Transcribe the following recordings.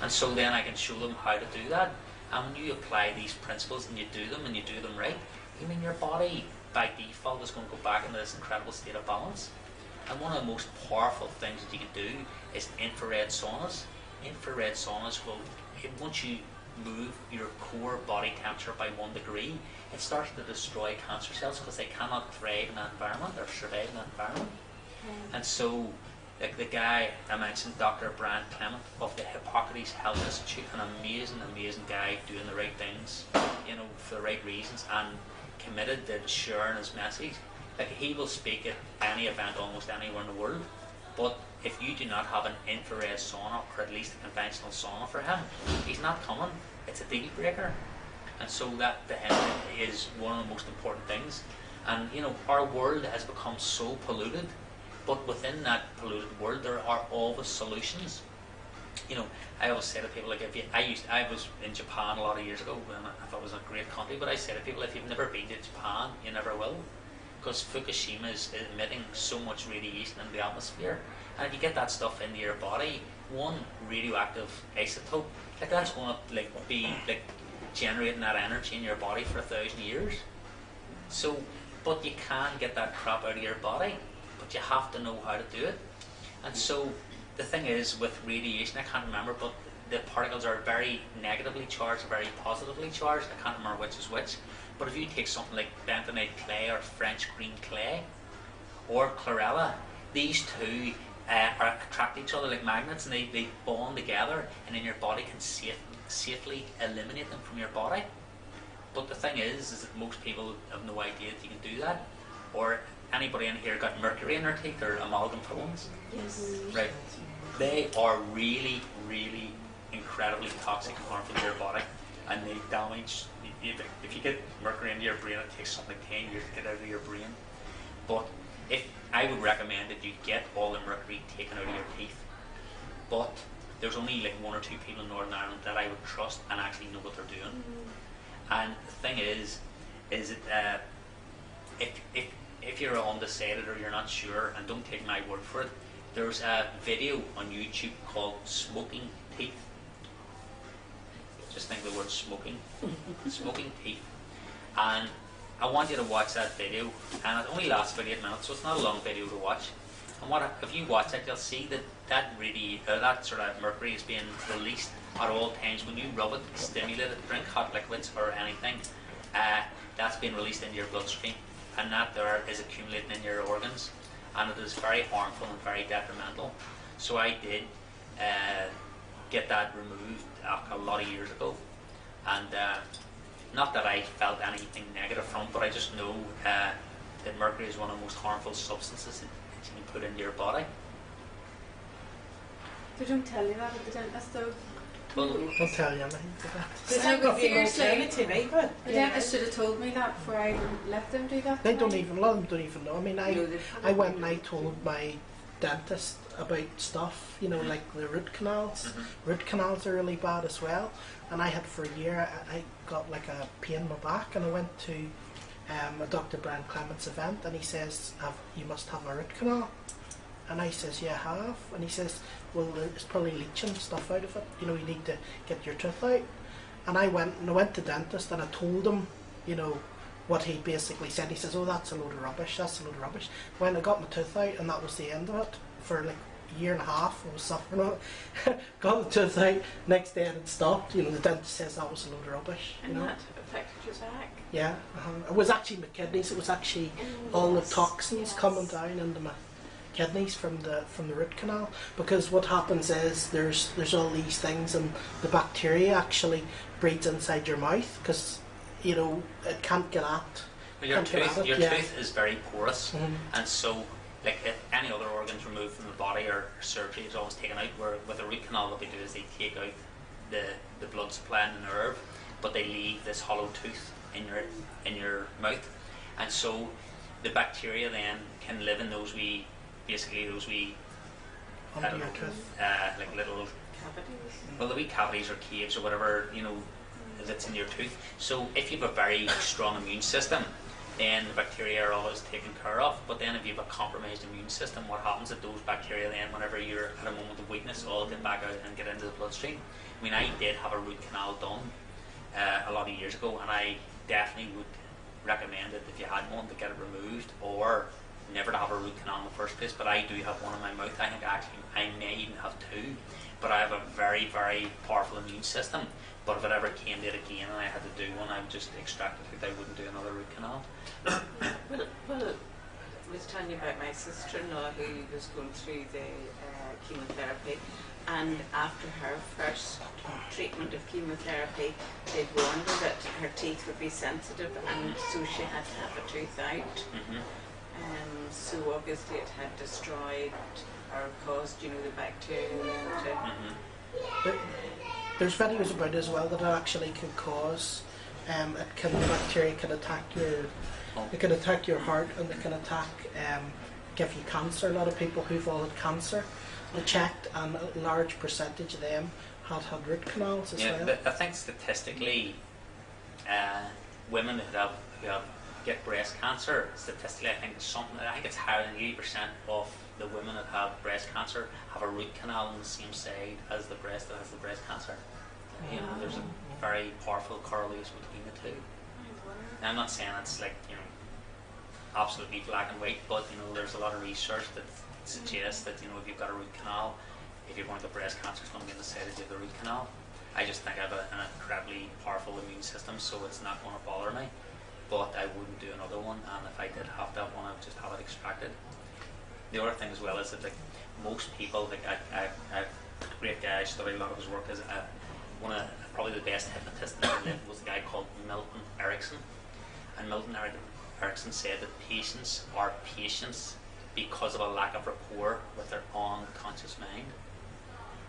And so then I can show them how to do that. And when you apply these principles and you do them right, I mean your body by default is going to go back into this incredible state of balance. And one of the most powerful things that you can do is infrared saunas. Infrared saunas will, once you move your core body temperature by 1 degree, it starts to destroy cancer cells because they cannot thrive in that environment or survive in that environment. And so, like the guy I mentioned, Dr. Brian Clement of the Hippocrates Health Institute, an amazing guy doing the right things, for the right reasons and committed to sharing his message. Like he will speak at any event almost anywhere in the world, but if you do not have an infrared sauna or at least a conventional sauna for him, he's not coming. It's a deal breaker. And so that to him is one of the most important things. And our world has become so polluted, but within that polluted world there are always solutions. I always say to people, like I was in Japan a lot of years ago and I thought it was a great country, but I say to people, if you've never been to Japan, you never will. Because Fukushima is emitting so much radiation into the atmosphere, and if you get that stuff into your body, one radioactive isotope, like that's going to be generating that energy in your body for 1,000 years. So, but you can get that crap out of your body, but you have to know how to do it. And so the thing is with radiation, I can't remember, but the particles are very negatively charged, very positively charged. I can't remember which is which. But if you take something like bentonite clay or French green clay or chlorella, these two attract each other like magnets, and they bond together, and then your body can safely eliminate them from your body. But the thing is that most people have no idea that you can do that. Or anybody in here got mercury in their teeth or amalgam fillings? Yes. Right. They are really, really incredibly toxic and harmful to your body, and they damage. If you get mercury into your brain, it takes something like 10 years to get out of your brain. But if I would recommend that you get all the mercury taken out of your teeth. But there's only like 1 or 2 people in Northern Ireland that I would trust and actually know what they're doing. And the thing is that if you're undecided or you're not sure, and don't take my word for it, there's a video on YouTube called Smoking Teeth. Just think the word smoking. Smoking teeth. And I want you to watch that video, and it only lasts about 8 minutes, so it's not a long video to watch. And if you watch it, you'll see that sort of mercury is being released at all times. When you rub it, stimulate it, drink hot liquids or anything, that's being released into your bloodstream, and that there is accumulating in your organs, and it is very harmful and very detrimental. So I did get that removed a lot of years ago, and not that I felt anything negative from it, but I just know that mercury is one of the most harmful substances that you can put into your body. They don't tell you that at the dentist though. Well, They'll tell you anything to that. There's no alternative either. The dentist should have told me that before I let them do that. A lot of them don't even know. I mean, I went and I told my dentist about stuff, like the root canals. Mm-hmm. Root canals are really bad as well. And I had for a year, I got like a pain in my back, and I went to a Dr. Brian Clement's event, and he says, you must have a root canal. And I says, yeah, I have. And he says, well, it's probably leaching stuff out of it. You need to get your tooth out. And I went to the dentist, and I told him, what he basically said. He says, oh, that's a load of rubbish, When I got my tooth out, and that was the end of it. For like a year and a half, I was suffering it. Got the tooth out, next day it had stopped. The dentist says that was a load of rubbish. And that affected your back. Yeah, it was actually my kidneys. It was actually all the toxins coming down into my kidneys from the root canal. Because what happens is there's all these things, and the bacteria actually breeds inside your mouth, because it can't get at. Your tooth is very porous, and so like if any other organs removed from the body or surgery is always taken out, where with a root canal what they do is they take out the blood supply and the nerve, but they leave this hollow tooth in your mouth, and so the bacteria then can live in those wee under your tooth, like little Cavities. well, the wee cavities or caves or whatever that's in your tooth. So if you have a very strong immune system, then the bacteria are always taken care of. But then if you have a compromised immune system, what happens is those bacteria then, whenever you're at a moment of weakness, all get back out and get into the bloodstream. I mean, I did have a root canal done a lot of years ago, and I definitely would recommend it if you had one to get it removed, or never to have a root canal in the first place. But I do have one in my mouth. I think actually I may even have two, but I have a very, very powerful immune system. But if it ever came to it again and I had to do one, I would just extract it because I wouldn't do another root canal. Well, I was telling you about my sister-in-law who was going through the chemotherapy, and after her first treatment of chemotherapy, they'd warned her that her teeth would be sensitive, and so she had to have a tooth out. So obviously it had destroyed or caused, you know, the bacteria then to... There's videos about it as well that it actually can cause, the bacteria can attack it can attack your heart, and it can attack, give you cancer. A lot of people who've all had cancer, they checked, and a large percentage of them had root canals as well. I think statistically, women who get breast cancer, statistically I think it's higher than 80% of the women that have breast cancer have a root canal on the same side as the breast that has the breast cancer. You know, there's a very powerful correlation between the two. Now, I'm not saying it's like, you know, absolutely black and white, but you know, there's a lot of research that suggests that, you know, if you've got a root canal, if you're going to get breast cancer, it's going to be on the side of the root canal. I just think I have an incredibly powerful immune system, so it's not going to bother me. But I wouldn't do another one, and if I did have that one, I would just have it extracted. The other thing as well is that, like, most people, like a great guy, I studied a lot of his work, is one of probably the best hypnotists that ever lived was a guy called Milton Erickson. And Milton Erickson said that patients are patients because of a lack of rapport with their unconscious mind.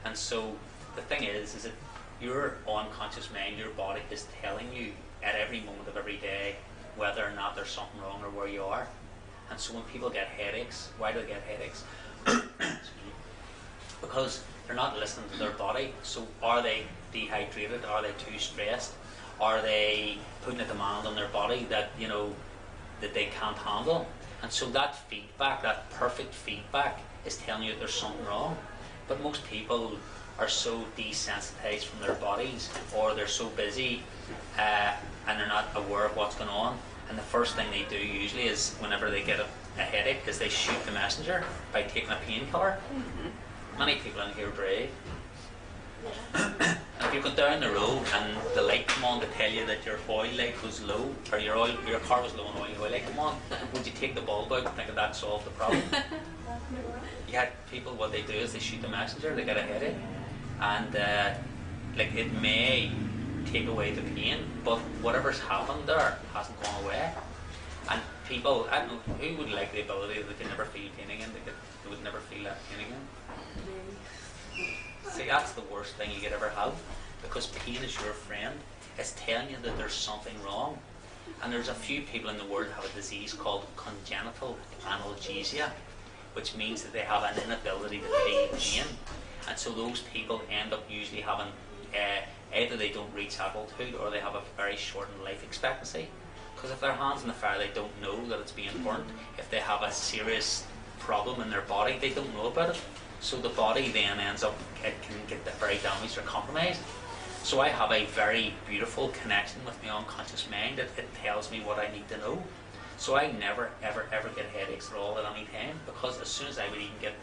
And so the thing is that your unconscious mind, your body, is telling you at every moment of every day whether or not there's something wrong or where you are. And so when people get headaches, why do they get headaches? Because they're not listening to their body. So are they dehydrated? Are they too stressed? Are they putting a demand on their body that, you know, that they can't handle? And so that feedback, that perfect feedback, is telling you that there's something wrong. But most people are so desensitized from their bodies, or they're so busy and they're not aware of what's going on. And the first thing they do usually is, whenever they get a headache, is they shoot the messenger by taking a painkiller. Many people in here are brave. If you go down the road and the light come on to tell you that your oil light was low, or your car was low on oil, your oil light come on, would you take the bulb out and think that solved the problem? You had people, what they do is they shoot the messenger, they get a headache, and like, it may take away the pain, but whatever's happened there hasn't gone away. And people, I don't know, who would like the ability that they can never feel pain again, they would never feel that pain again? See, that's the worst thing you could ever have, because pain is your friend. It's telling you that there's something wrong. And there's a few people in the world who have a disease called congenital analgesia, which means that they have an inability to feel pain. And so those people end up usually having, either they don't reach adulthood, or they have a very shortened life expectancy. Because if their hand's in the fire, they don't know that it's being burnt. If they have a serious problem in their body, they don't know about it. So the body then ends up, it can get very damaged or compromised. So I have a very beautiful connection with my unconscious mind. It tells me what I need to know. So I never, ever, ever get headaches at all at any time, because as soon as I would even get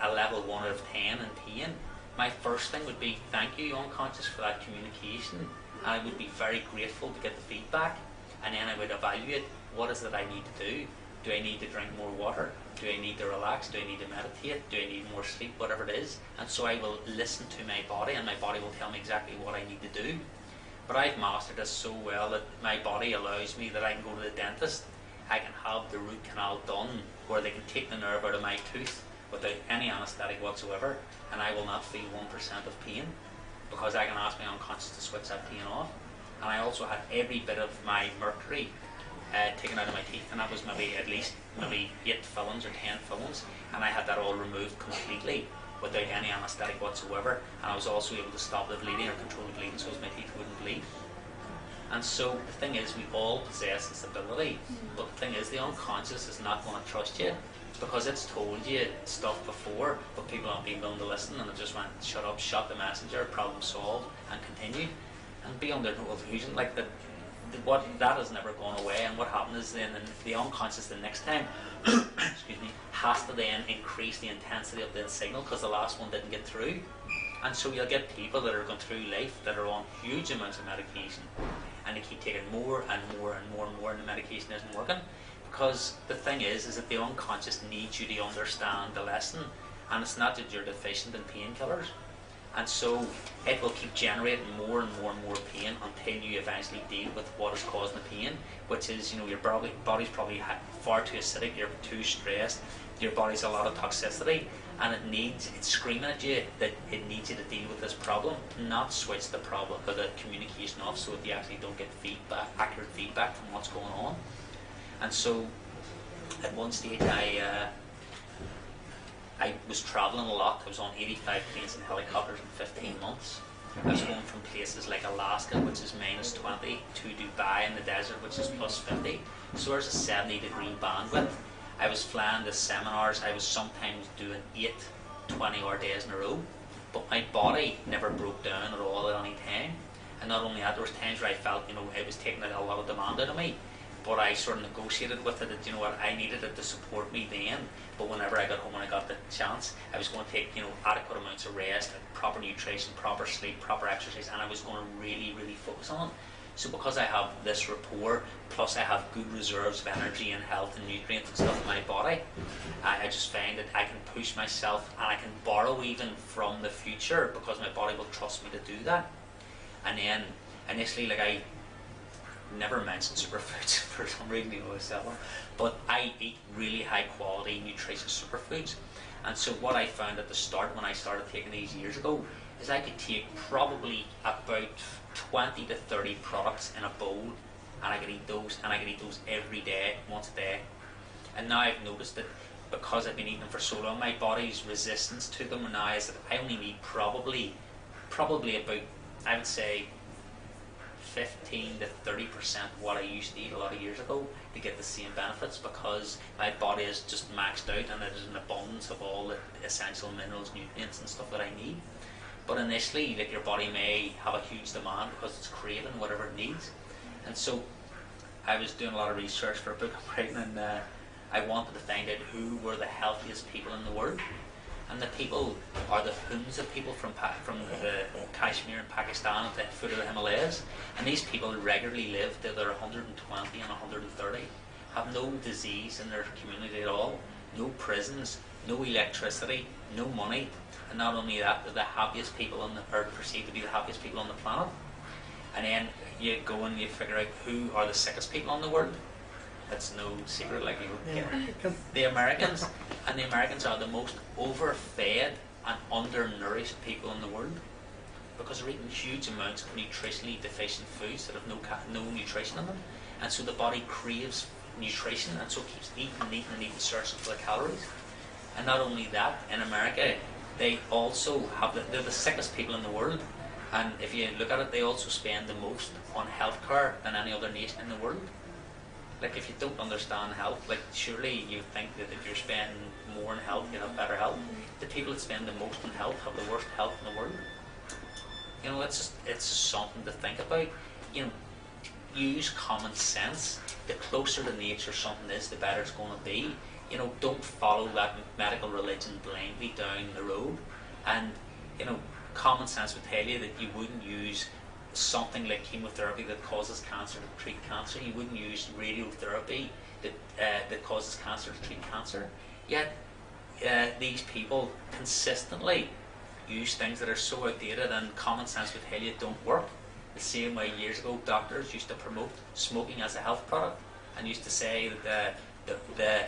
a level 1 out of 10 in pain, my first thing would be, thank you, unconscious, for that communication. And I would be very grateful to get the feedback. And then I would evaluate, what is it I need to do? Do I need to drink more water? Do I need to relax? Do I need to meditate? Do I need more sleep? Whatever it is. And so I will listen to my body, and my body will tell me exactly what I need to do. But I've mastered this so well that my body allows me that I can go to the dentist, I can have the root canal done, where they can take the nerve out of my tooth without any anaesthetic whatsoever, and I will not feel 1% of pain, because I can ask my unconscious to switch that pain off. And I also had every bit of my mercury taken out of my teeth, and that was maybe at least 8 fillings or 10 fillings, and I had that all removed completely without any anaesthetic whatsoever. And I was also able to stop the bleeding, or control the bleeding, so as my teeth wouldn't bleed. And so the thing is, we all possess this ability, but the thing is, the unconscious is not going to trust you because it's told you stuff before, but people aren't being willing to listen, and it just went, shut up, shut the messenger, problem solved, and continue. And be under no illusion, like what that has never gone away. And what happens is then the unconscious the next time, excuse me, has to then increase the intensity of the signal because the last one didn't get through. And so you'll get people that are going through life that are on huge amounts of medication, and they keep taking more and more and more and more, and the medication isn't working. Because the thing is that the unconscious needs you to understand the lesson, and it's not that you're deficient in painkillers. And so it will keep generating more and more and more pain until you eventually deal with what is causing the pain, which is, your body's probably far too acidic, you're too stressed, your body's a lot of toxicity, and it's screaming at you that it needs you to deal with this problem, not switch the problem or the communication off so that you actually don't get accurate feedback from what's going on. And so at one stage I was travelling a lot. I was on 85 planes and helicopters in 15 months. I was going from places like Alaska, which is -20, to Dubai in the desert, which is +50. So there's a 70-degree bandwidth. I was flying to seminars. I was sometimes doing 8 20-hour days in a row. But my body never broke down at all at any time. And not only that, there was times where I felt, it was taking a lot of demand out of me. But I sort of negotiated with it that, I needed it to support me then. But whenever I got home and I got the chance, I was going to take, adequate amounts of rest, proper nutrition, proper sleep, proper exercise, and I was going to really, really focus on it. So because I have this rapport, plus I have good reserves of energy and health and nutrients and stuff in my body, I just find that I can push myself and I can borrow even from the future because my body will trust me to do that. And then initially, I never mentioned superfoods for some reason, but I eat really high quality nutritious superfoods. And so what I found at the start when I started taking these years ago is I could take probably about 20 to 30 products in a bowl, and I could eat those every day, once a day. And now I've noticed that because I've been eating them for so long, my body's resistance to them now is that I only need probably about, I would say, 15 to 30% what I used to eat a lot of years ago to get the same benefits, because my body is just maxed out and there's an abundance of all the essential minerals, nutrients and stuff that I need. But initially, your body may have a huge demand because it's craving whatever it needs. And so I was doing a lot of research for a book I'm writing, and I wanted to find out who were the healthiest people in the world. And the people are the Huns of people from the Kashmir in Pakistan at the foot of the Himalayas. And these people regularly live till they're 120 and 130, have no disease in their community at all, no prisons, no electricity, no money. And not only that, they're the happiest people or perceived to be the happiest people on the planet. And then you go and you figure out who are the sickest people in the world. It's no secret, the Americans. And the Americans are the most overfed and undernourished people in the world because they're eating huge amounts of nutritionally deficient foods that have no nutrition in them. And so the body craves nutrition, and so keeps eating and eating and eating, searching for the calories. And not only that, in America, they also they're the sickest people in the world. And if you look at it, they also spend the most on healthcare than any other nation in the world. If you don't understand health, surely you think that if you're spending more on health, you have better health. The people that spend the most on health have the worst health in the world. It's just something to think about. Use common sense. The closer to nature something is, the better it's going to be. Don't follow that medical religion blindly down the road. And, common sense would tell you that you wouldn't use something like chemotherapy that causes cancer to treat cancer. You wouldn't use radiotherapy that causes cancer to treat cancer. Yet these people consistently use things that are so outdated, and common sense would tell you don't work. The same way years ago doctors used to promote smoking as a health product and used to say that the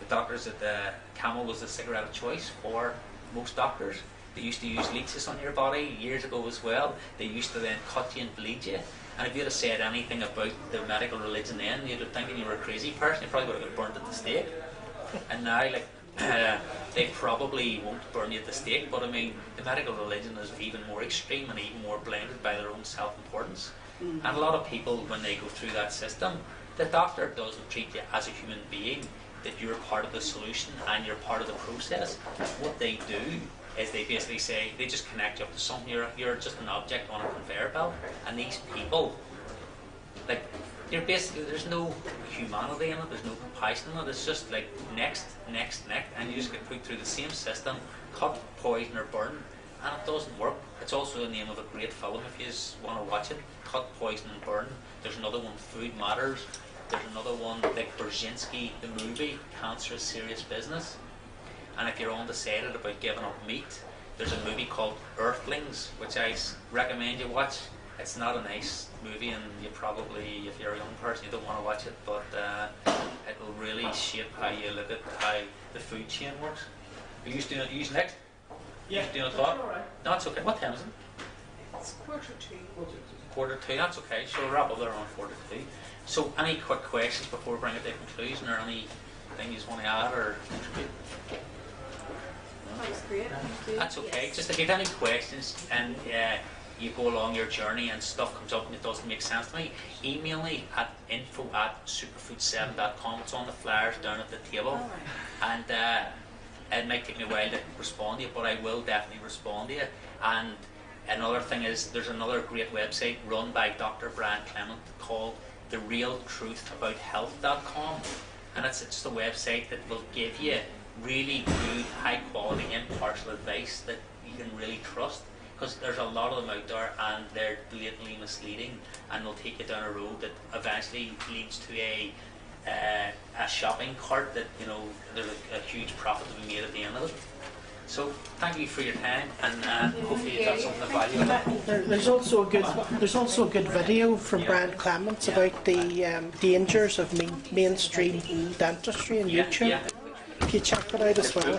doctors that Camel was the cigarette of choice for most doctors. They used to use leeches on your body years ago as well. They used to then cut you and bleed you. And if you'd have said anything about the medical religion then, you'd have thinking you were a crazy person. You probably would have got burned at the stake. And now, they probably won't burn you at the stake, but I mean, the medical religion is even more extreme and even more blinded by their own self-importance. And a lot of people, when they go through that system, the doctor doesn't treat you as a human being, that you're part of the solution and you're part of the process. What they do is they basically say, they just connect you up to something, you're just an object on a conveyor belt, and these people, like, you're basically, there's no humanity in it, there's no compassion in it, it's just like next, and you just get put through the same system, cut, poison or burn, and it doesn't work. It's also the name of a great film if you want to watch it, Cut, Poison and Burn. There's another one, Food Matters. There's another one like Brzezinski, the movie, Cancer is Serious Business. And if you're undecided about giving up meat, there's a movie called Earthlings, which I recommend you watch. It's not a nice movie, and you probably, if you're a young person, you don't want to watch it, but it will really shape how you look at how the food chain works. Are you doing it? You next? Yeah, you doing it? that's all right. No, it's okay. What time is it? It's 1:45. 1:45. That's okay. So we'll wrap up there around 1:45. So, any quick questions before we bring it to conclusion, or anything you just want to add or contribute? That was great. Thank you. That's okay. Yes. Just if you have any questions and you go along your journey and stuff comes up and it doesn't make sense to me, email me at info@superfood7.com. It's on the flyers down at the table. All right. And it might take me a while to respond to you, but I will definitely respond to you. And another thing is, there's another great website run by Dr. Brian Clement called therealtruthabouthealth.com, and it's just a website that will give you really good, high quality, impartial advice that you can really trust, because there's a lot of them out there and they're blatantly misleading, and they'll take you down a road that eventually leads to a shopping cart that, you know, there's a huge profit to be made at the end of it. So thank you for your time, and hopefully you got something of value in it. There's also a good video from Brian Clements about the dangers of mainstream dentistry on YouTube. Yeah. If you check it out as well.